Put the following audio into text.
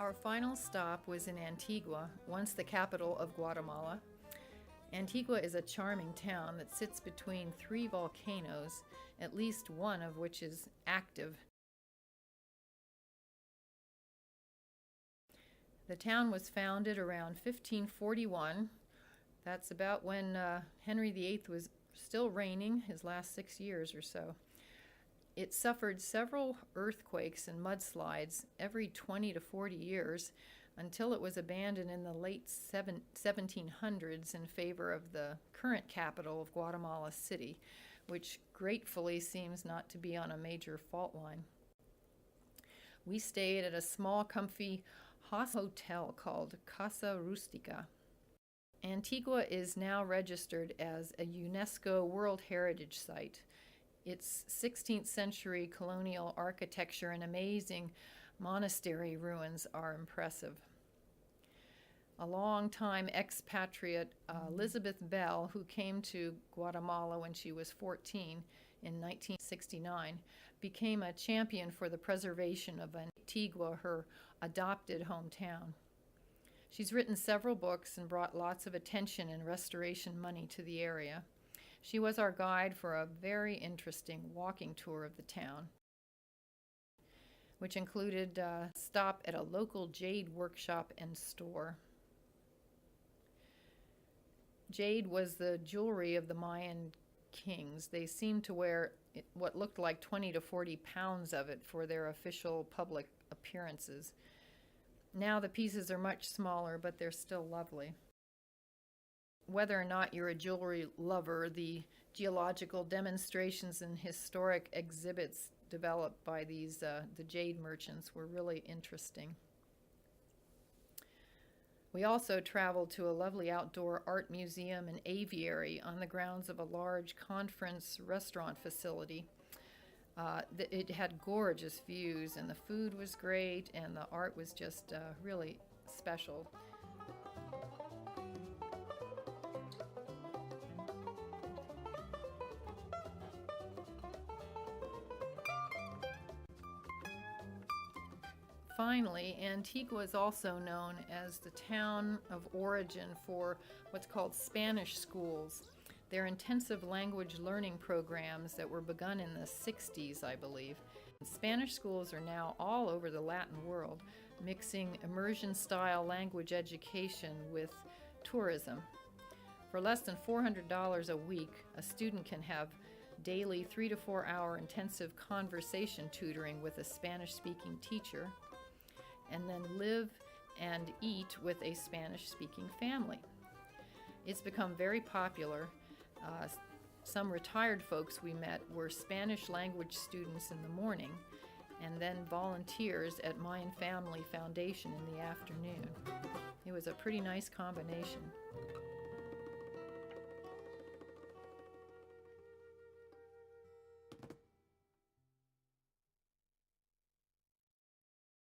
Our final stop was in Antigua, once the capital of Guatemala. Antigua is a charming town that sits between three volcanoes, at least one of which is active. The town was founded around 1541. That's about when Henry VIII was still reigning, his last 6 years or so. It suffered several earthquakes and mudslides every 20 to 40 years until it was abandoned in the late 1700s in favor of the current capital of Guatemala City, which gratefully seems not to be on a major fault line. We stayed at a small, comfy hotel called Casa Rustica. Antigua is now registered as a UNESCO World Heritage Site. Its 16th century colonial architecture and amazing monastery ruins are impressive. A long-time expatriate, Elizabeth Bell, who came to Guatemala when she was 14 in 1969, became a champion for the preservation of Antigua, her adopted hometown. She's written several books and brought lots of attention and restoration money to the area. She was our guide for a very interesting walking tour of the town, which included a stop at a local jade workshop and store. Jade was the jewelry of the Mayan kings. They seemed to wear what looked like 20 to 40 pounds of it for their official public appearances. Now the pieces are much smaller, but they're still lovely. Whether or not you're a jewelry lover, the geological demonstrations and historic exhibits developed by the jade merchants were really interesting. We also traveled to a lovely outdoor art museum and aviary on the grounds of a large conference restaurant facility. It had gorgeous views, and the food was great, and the art was just really special. Finally, Antigua is also known as the town of origin for what's called Spanish schools. They're intensive language learning programs that were begun in the 60s, I believe. Spanish schools are now all over the Latin world, mixing immersion-style language education with tourism. For less than $400 a week, a student can have daily 3 to 4 hour intensive conversation tutoring with a Spanish-speaking teacher, and then live and eat with a Spanish-speaking family. It's become very popular. Some retired folks we met were Spanish language students in the morning and then volunteers at Mayan Family Foundation in the afternoon. It was a pretty nice combination.